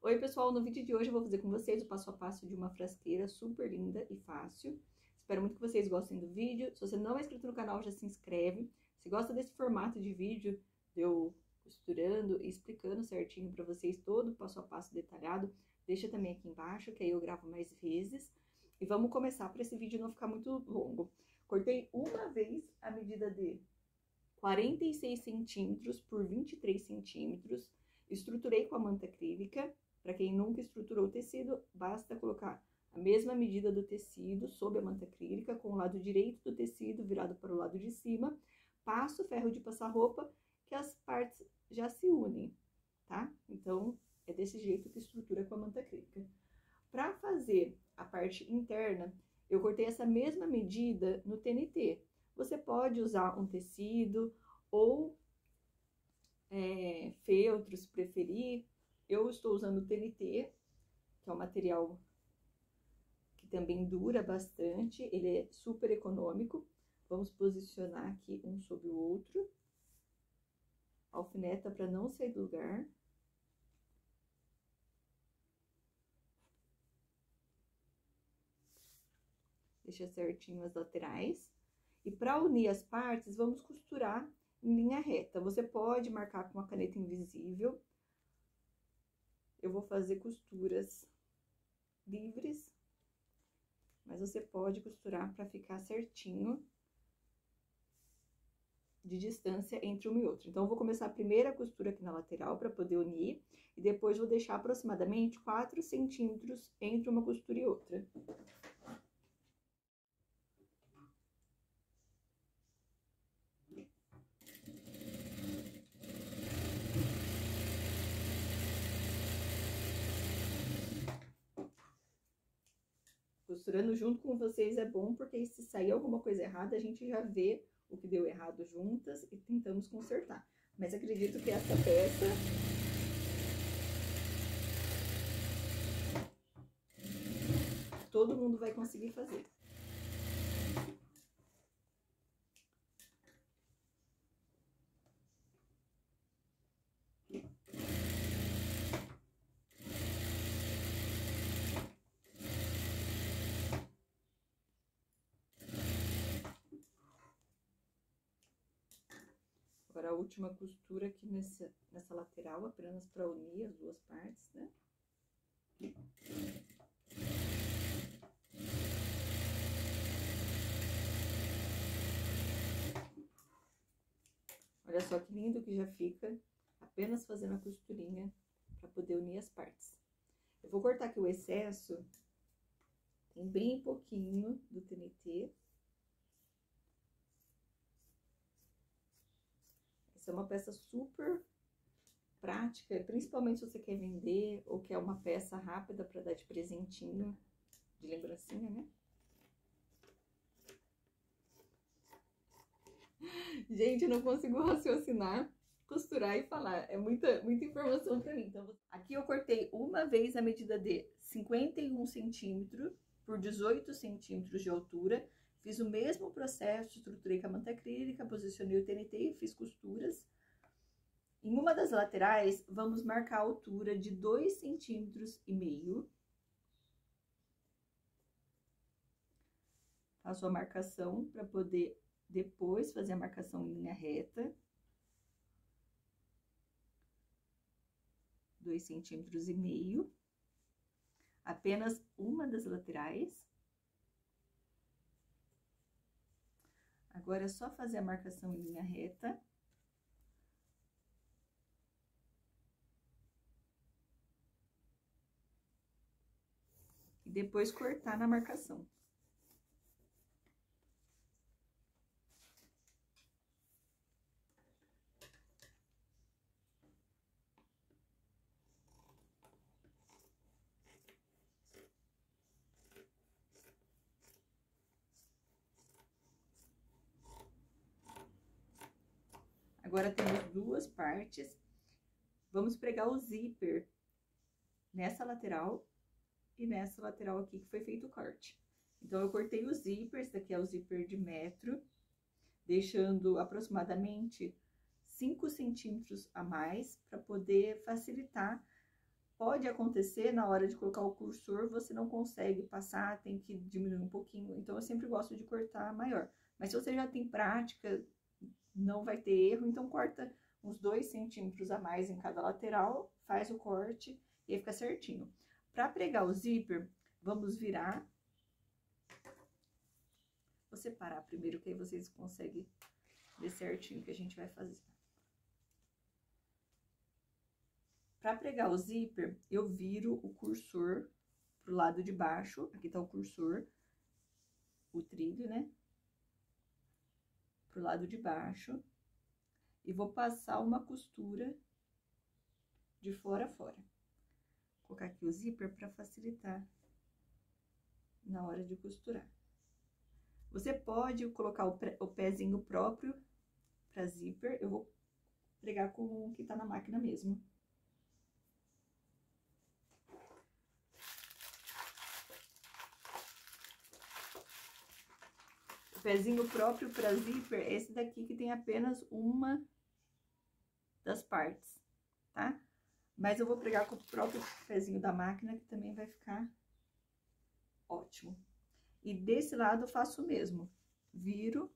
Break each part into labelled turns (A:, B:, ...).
A: Oi pessoal, no vídeo de hoje eu vou fazer com vocês o passo a passo de uma frasqueira super linda e fácil. Espero muito que vocês gostem do vídeo. Se você não é inscrito no canal, já se inscreve. Se gosta desse formato de vídeo, eu costurando e explicando certinho pra vocês todo o passo a passo detalhado, deixa também aqui embaixo, que aí eu gravo mais vezes. E vamos começar para esse vídeo não ficar muito longo. Cortei uma vez a medida de 46 centímetros por 23 centímetros. Estruturei com a manta acrílica. Para quem nunca estruturou o tecido, basta colocar a mesma medida do tecido sob a manta acrílica, com o lado direito do tecido virado para o lado de cima. Passo o ferro de passar roupa, que as partes já se unem, tá? Então, é desse jeito que estrutura com a manta acrílica. Para fazer a parte interna, eu cortei essa mesma medida no TNT. Você pode usar um tecido ou feltro, se preferir. Eu estou usando o TNT, que é um material que também dura bastante, ele é super econômico. Vamos posicionar aqui um sobre o outro. Alfineta para não sair do lugar. Deixa certinho as laterais. E para unir as partes, vamos costurar em linha reta. Você pode marcar com uma caneta invisível. Eu vou fazer costuras livres, mas você pode costurar para ficar certinho de distância entre uma e outra. Então, eu vou começar a primeira costura aqui na lateral para poder unir, e depois vou deixar aproximadamente 4 centímetros entre uma costura e outra. Costurando junto com vocês é bom, porque se sair alguma coisa errada, a gente já vê o que deu errado juntas e tentamos consertar. Mas acredito que essa peça todo mundo vai conseguir fazer. Agora, a última costura aqui nessa lateral, apenas para unir as duas partes, né? Olha só que lindo que já fica, apenas fazendo a costurinha para poder unir as partes. Eu vou cortar aqui o excesso, tem bem pouquinho do TNT. Essa é uma peça super prática, principalmente se você quer vender ou quer uma peça rápida para dar de presentinho, de lembrancinha, né? Gente, eu não consigo raciocinar, costurar e falar. É muita informação para mim. Então, aqui eu cortei uma vez a medida de 51 centímetros por 18 centímetros de altura. Fiz o mesmo processo, estruturei com a manta acrílica, posicionei o TNT e fiz costuras. Em uma das laterais, vamos marcar a altura de 2,5 centímetros. Faço a marcação para poder depois fazer a marcação em linha reta. 2,5 centímetros. Apenas uma das laterais. Agora, é só fazer a marcação em linha reta. E depois cortar na marcação. Agora, temos duas partes. Vamos pregar o zíper nessa lateral e nessa lateral aqui que foi feito o corte. Então, eu cortei o zíper, esse daqui é o zíper de metro, deixando aproximadamente 5 centímetros a mais, para poder facilitar Pode acontecer na hora de colocar o cursor, você não consegue passar, tem que diminuir um pouquinho. Então, eu sempre gosto de cortar maior. Mas se você já tem prática, não vai ter erro, então corta uns 2 centímetros a mais em cada lateral, faz o corte e aí fica certinho. Para pregar o zíper, vamos virar. Vou separar primeiro, que aí vocês conseguem ver certinho o que a gente vai fazer. Para pregar o zíper, eu viro o cursor pro lado de baixo. Aqui tá o cursor, o trilho, né? Pro lado de baixo. E vou passar uma costura de fora a fora. Vou colocar aqui o zíper para facilitar na hora de costurar. Você pode colocar o pezinho próprio para zíper. Eu vou pregar com o que tá na máquina mesmo. O pezinho próprio para zíper é esse daqui, que tem apenas uma das partes, tá? Mas eu vou pregar com o próprio pezinho da máquina, que também vai ficar ótimo. E desse lado eu faço o mesmo. Viro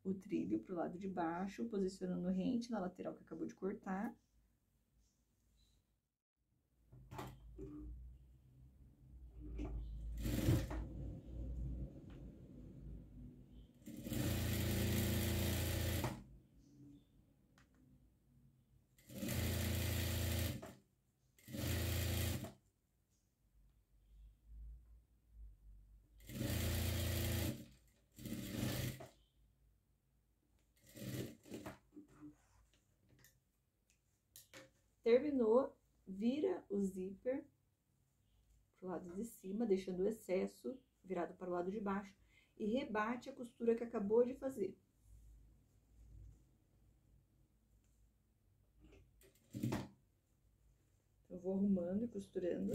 A: o trilho pro lado de baixo, posicionando rente na lateral que acabou de cortar. Terminou, vira o zíper pro lado de cima, deixando o excesso virado para o lado de baixo e rebate a costura que acabou de fazer. Eu vou arrumando e costurando.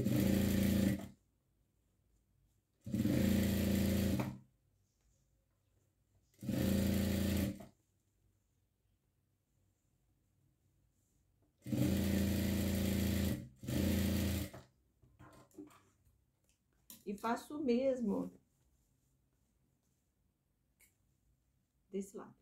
A: E faço o mesmo desse lado.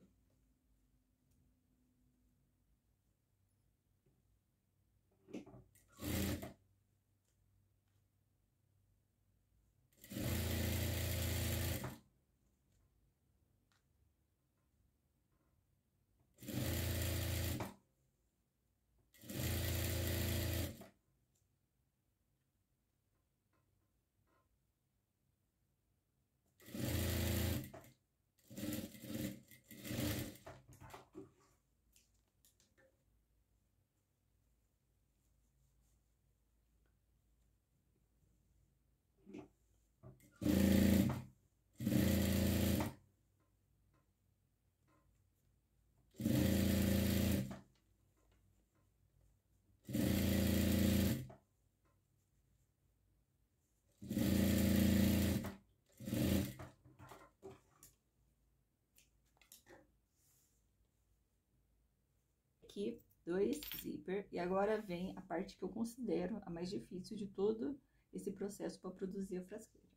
A: Aqui, 2 zíper, e agora vem a parte que eu considero a mais difícil de todo esse processo para produzir a frasqueira.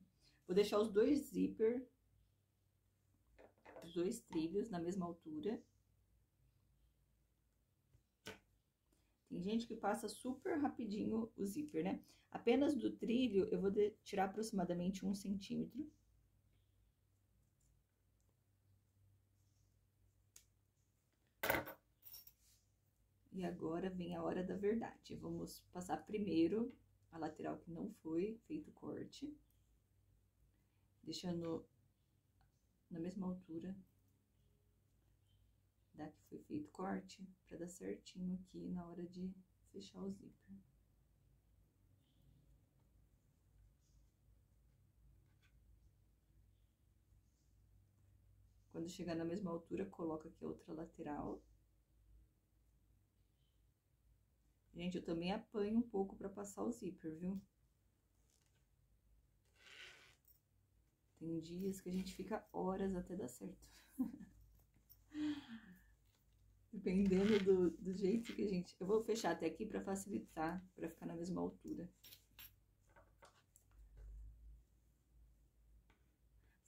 A: Vou deixar os 2 zíper, os 2 trilhos na mesma altura. Tem gente que passa super rapidinho o zíper, né? Apenas do trilho eu vou tirar aproximadamente 1 centímetro. E agora vem a hora da verdade. Vamos passar primeiro a lateral que não foi feito corte, deixando na mesma altura da que foi feito corte, para dar certinho aqui na hora de fechar o zíper. Quando chegar na mesma altura, coloca aqui a outra lateral. Gente, eu também apanho um pouco para passar o zíper, viu? Tem dias que a gente fica horas até dar certo. Dependendo do jeito que a gente... Eu vou fechar até aqui pra facilitar, pra ficar na mesma altura.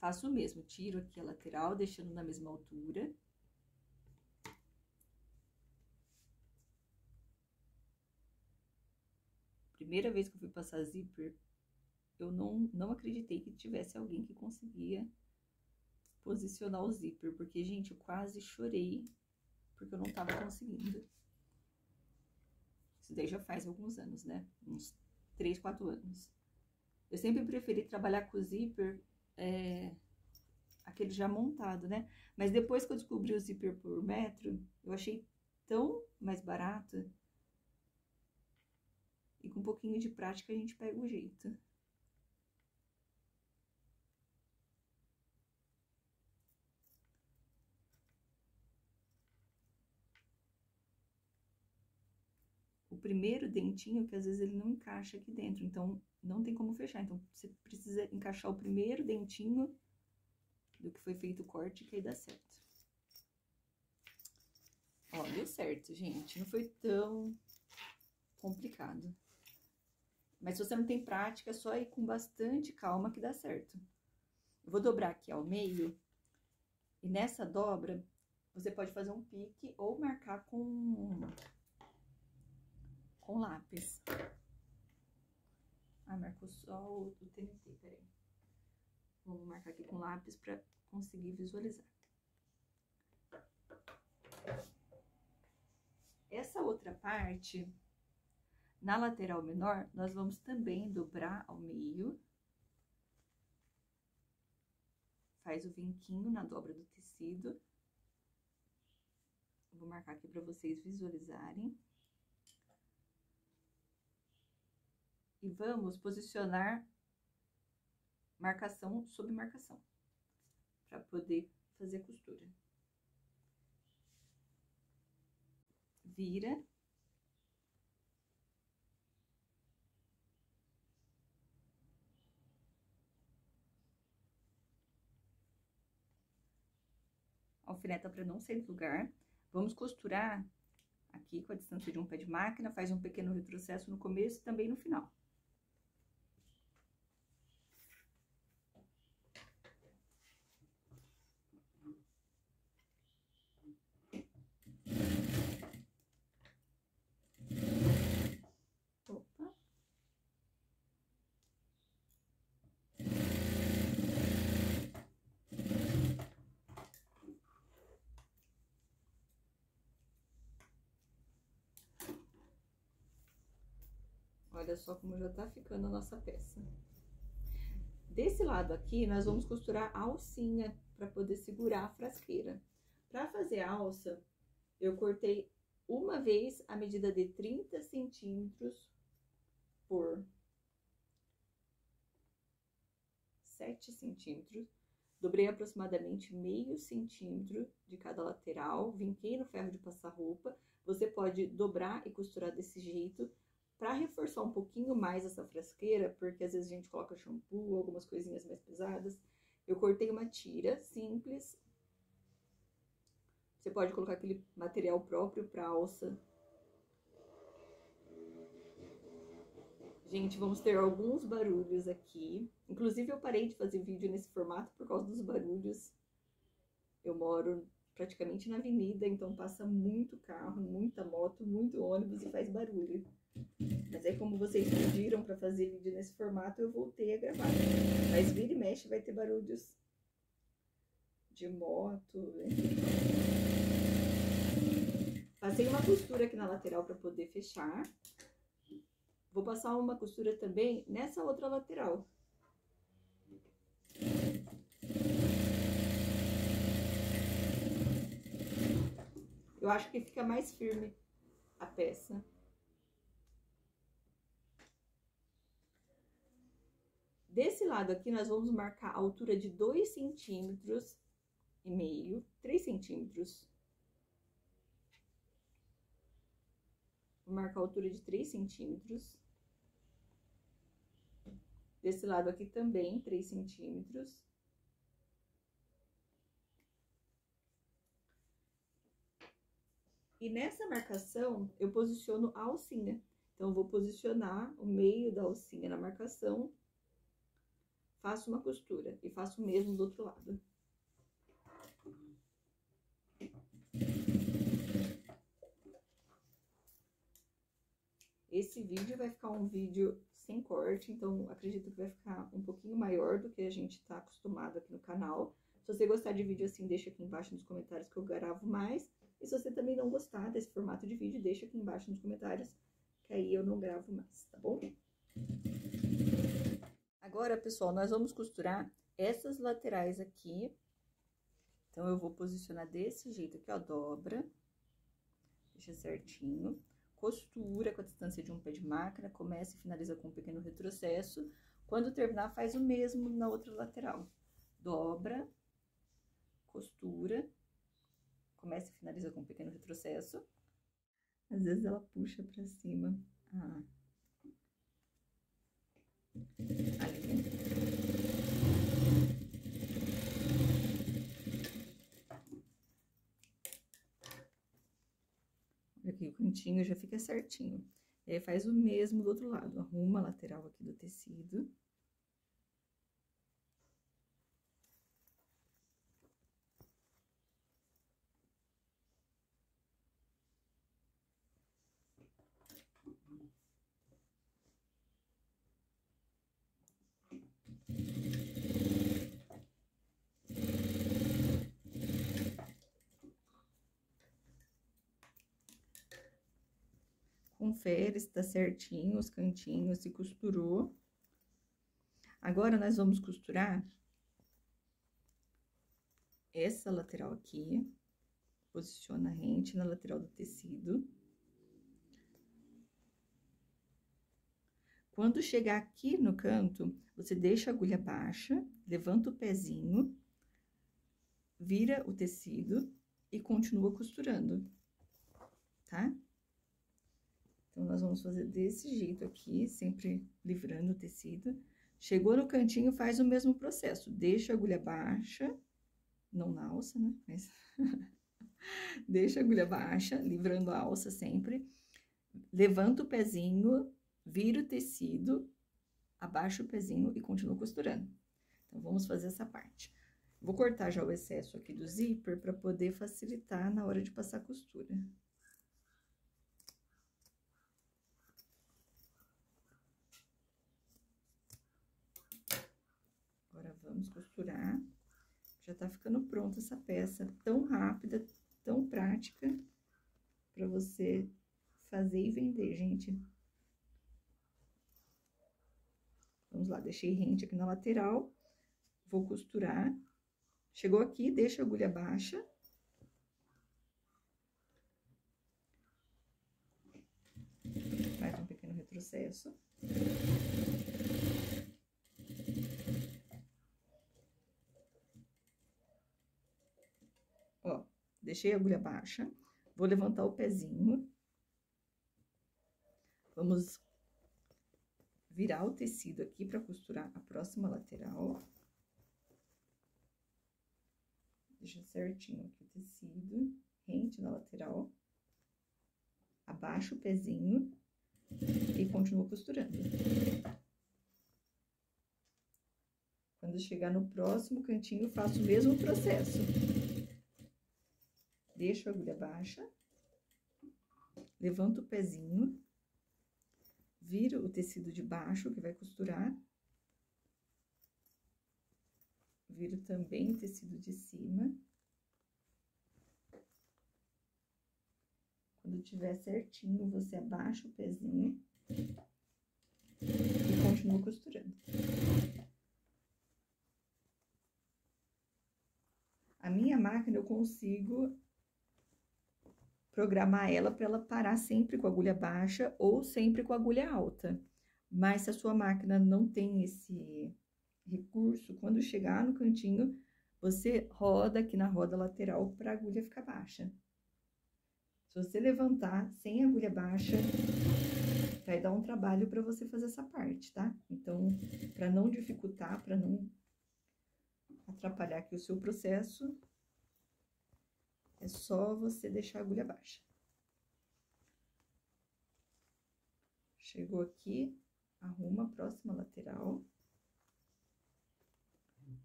A: Faço o mesmo, tiro aqui a lateral, deixando na mesma altura. Primeira vez que eu fui passar zíper, eu não acreditei que tivesse alguém que conseguia posicionar o zíper, porque, gente, eu quase chorei, porque eu não tava conseguindo. Isso daí já faz alguns anos, né? Uns 3, 4 anos. Eu sempre preferi trabalhar com o zíper, aquele já montado, né? Mas depois que eu descobri o zíper por metro, eu achei tão mais barato. E com um pouquinho de prática a gente pega o jeito. O primeiro dentinho, que às vezes ele não encaixa aqui dentro, então não tem como fechar. Então, você precisa encaixar o primeiro dentinho do que foi feito o corte, que aí dá certo. Ó, deu certo, gente. Não foi tão complicado. Mas se você não tem prática, é só ir com bastante calma que dá certo. Eu vou dobrar aqui ao meio. E nessa dobra, você pode fazer um pique ou marcar com lápis. Ah, marcou só o TNT, peraí. Vamos marcar aqui com lápis pra conseguir visualizar. Essa outra parte, na lateral menor, nós vamos também dobrar ao meio. Faz o vinquinho na dobra do tecido. Vou marcar aqui pra vocês visualizarem. E vamos posicionar marcação sobre marcação, para poder fazer a costura. Vira. Alfineta para não sair do lugar. Vamos costurar aqui com a distância de um pé de máquina, faz um pequeno retrocesso no começo e também no final. Opa. Olha só como já tá ficando a nossa peça. Desse lado aqui, nós vamos costurar a alcinha para poder segurar a frasqueira. Para fazer a alça, eu cortei uma vez a medida de 30 centímetros por 7 centímetros. Dobrei aproximadamente meio centímetro de cada lateral, vinquei no ferro de passar roupa. Você pode dobrar e costurar desse jeito, para reforçar um pouquinho mais essa frasqueira, porque às vezes a gente coloca shampoo, algumas coisinhas mais pesadas. Eu cortei uma tira simples. Você pode colocar aquele material próprio para alça. Gente, vamos ter alguns barulhos aqui. Inclusive, eu parei de fazer vídeo nesse formato por causa dos barulhos. Eu moro praticamente na avenida, então passa muito carro, muita moto, muito ônibus e faz barulho. Mas aí, como vocês pediram para fazer vídeo nesse formato, eu voltei a gravar. Mas vira e mexe vai ter barulhos de moto, enfim. Passei uma costura aqui na lateral para poder fechar. Vou passar uma costura também nessa outra lateral. Eu acho que fica mais firme a peça. Desse lado aqui, nós vamos marcar a altura de 2,5 centímetros, 3 centímetros. Vou marcar a altura de 3 centímetros. Desse lado aqui também, 3 centímetros. E nessa marcação, eu posiciono a alcinha. Então, eu vou posicionar o meio da alcinha na marcação, faço uma costura e faço o mesmo do outro lado. Esse vídeo vai ficar um vídeo sem corte, então acredito que vai ficar um pouquinho maior do que a gente tá acostumado aqui no canal. Se você gostar de vídeo assim, deixa aqui embaixo nos comentários que eu gravo mais. E se você também não gostar desse formato de vídeo, deixa aqui embaixo nos comentários, que aí eu não gravo mais, tá bom? Agora, pessoal, nós vamos costurar essas laterais aqui. Então, eu vou posicionar desse jeito aqui, ó, dobra, deixa certinho. Costura com a distância de um pé de máquina, começa e finaliza com um pequeno retrocesso. Quando terminar, faz o mesmo na outra lateral. Dobra, costura, começa e finaliza com um pequeno retrocesso. Às vezes ela puxa pra cima a linha. Olha aqui, o cantinho já fica certinho. E aí, faz o mesmo do outro lado. Arruma a lateral aqui do tecido. Confere se tá certinho os cantinhos, se costurou. Agora, nós vamos costurar essa lateral aqui. Posiciona rente na lateral do tecido. Quando chegar aqui no canto, você deixa a agulha baixa, levanta o pezinho, vira o tecido e continua costurando, tá? Então, nós vamos fazer desse jeito aqui, sempre livrando o tecido. Chegou no cantinho, faz o mesmo processo. Deixa a agulha baixa, não na alça, né? Mas deixa a agulha baixa, livrando a alça sempre. Levanta o pezinho, vira o tecido, abaixa o pezinho e continua costurando. Então, vamos fazer essa parte. Vou cortar já o excesso aqui do zíper para poder facilitar na hora de passar a costura. Agora, vamos costurar. Já tá ficando pronta essa peça, tão rápida, tão prática, para você fazer e vender, gente. Vamos lá, deixei rente aqui na lateral, vou costurar. Chegou aqui, deixa a agulha baixa. Faz um pequeno retrocesso. Ó, deixei a agulha baixa, vou levantar o pezinho. Vamos virar o tecido aqui para costurar a próxima lateral. Deixa certinho aqui o tecido, rente na lateral. Abaixa o pezinho e continua costurando. Quando chegar no próximo cantinho, faço o mesmo processo. Deixo a agulha baixa, levanto o pezinho, viro o tecido de baixo que vai costurar, viro também o tecido de cima. Quando tiver certinho, você abaixa o pezinho e continua costurando. A minha máquina, eu consigo programar ela para ela parar sempre com a agulha baixa ou sempre com a agulha alta. Mas se a sua máquina não tem esse recurso, quando chegar no cantinho, você roda aqui na roda lateral para a agulha ficar baixa. Se você levantar sem agulha baixa, vai dar um trabalho para você fazer essa parte, tá? Então, para não dificultar, para não atrapalhar aqui o seu processo, é só você deixar a agulha baixa. Chegou aqui, arruma a próxima lateral.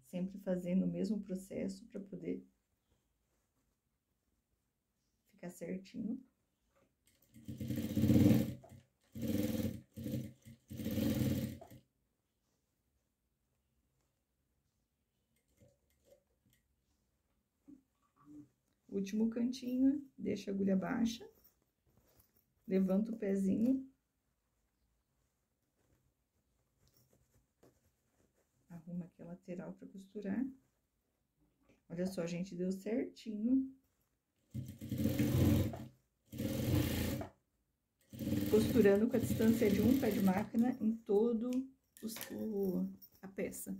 A: Sempre fazendo o mesmo processo para poder ficar certinho. Último cantinho, deixa a agulha baixa, levanta o pezinho. Arruma aqui a lateral para costurar. Olha só, gente, deu certinho. Costurando com a distância de um pé de máquina em todo a peça.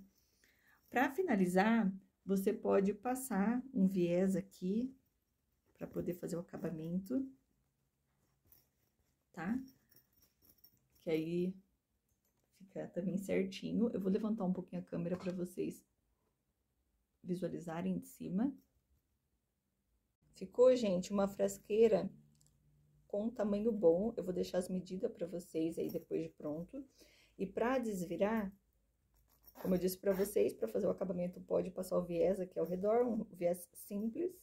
A: Para finalizar, você pode passar um viés aqui para poder fazer o acabamento, tá? Que aí fica também certinho. Eu vou levantar um pouquinho a câmera para vocês visualizarem de cima. Ficou, gente, uma frasqueira com um tamanho bom. Eu vou deixar as medidas para vocês aí depois de pronto. E para desvirar, como eu disse para vocês, para fazer o acabamento pode passar o viés aqui ao redor, um viés simples.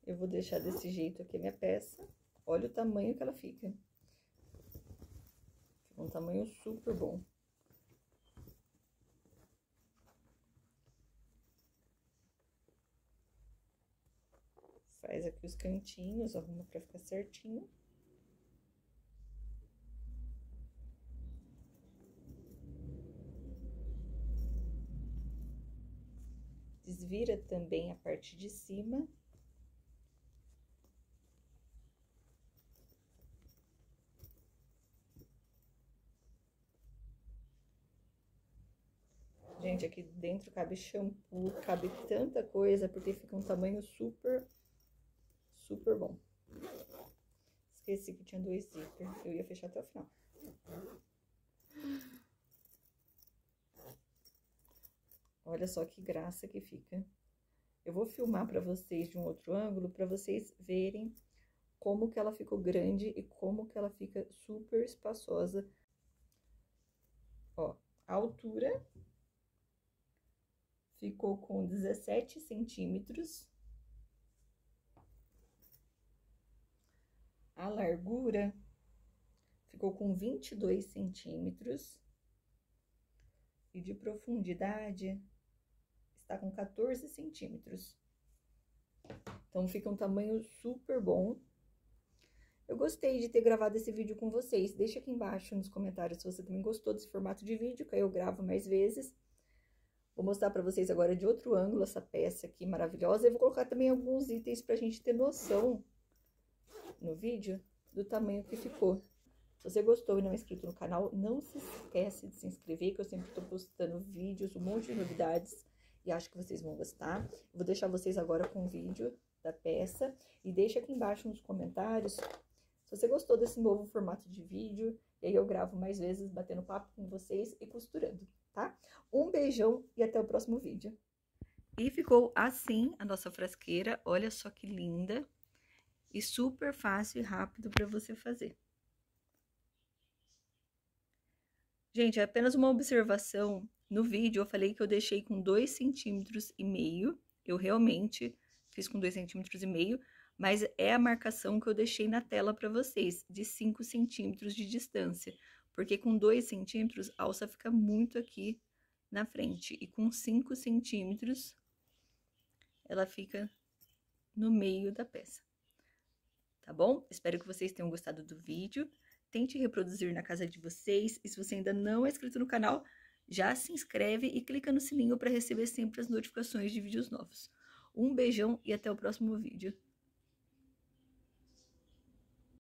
A: Eu vou deixar desse jeito aqui a minha peça. Olha o tamanho que ela fica. Fica um tamanho super bom. Faz aqui os cantinhos, arruma pra ficar certinho. Desvira também a parte de cima. Gente, aqui dentro cabe shampoo, cabe tanta coisa, porque fica um tamanho super bom. Esqueci que tinha 2 zippers, eu ia fechar até o final. Olha só que graça que fica. Eu vou filmar pra vocês de um outro ângulo, pra vocês verem como que ela ficou grande e como que ela fica super espaçosa. Ó, a altura ficou com 17 centímetros. A largura ficou com 22 centímetros. E de profundidade está com 14 centímetros. Então, fica um tamanho super bom. Eu gostei de ter gravado esse vídeo com vocês. Deixa aqui embaixo nos comentários se você também gostou desse formato de vídeo, que aí eu gravo mais vezes. Vou mostrar pra vocês agora de outro ângulo essa peça aqui maravilhosa. Eu vou colocar também alguns itens pra gente ter noção no vídeo do tamanho que ficou. Se você gostou e não é inscrito no canal, não se esquece de se inscrever, que eu sempre tô postando vídeos, um monte de novidades, e acho que vocês vão gostar. Eu vou deixar vocês agora com o vídeo da peça, e deixa aqui embaixo nos comentários se você gostou desse novo formato de vídeo, e aí eu gravo mais vezes batendo papo com vocês e costurando, tá? Um beijão e até o próximo vídeo. E ficou assim a nossa frasqueira, olha só que linda, e super fácil e rápido para você fazer. Gente, apenas uma observação, no vídeo eu falei que eu deixei com 2,5 centímetros, eu realmente fiz com 2,5 centímetros, mas é a marcação que eu deixei na tela para vocês, de 5 centímetros de distância, porque com 2 centímetros a alça fica muito aqui na frente, e com 5 centímetros ela fica no meio da peça, tá bom? Espero que vocês tenham gostado do vídeo. Tente reproduzir na casa de vocês, e se você ainda não é inscrito no canal, já se inscreve e clica no sininho para receber sempre as notificações de vídeos novos. Um beijão e até o próximo vídeo.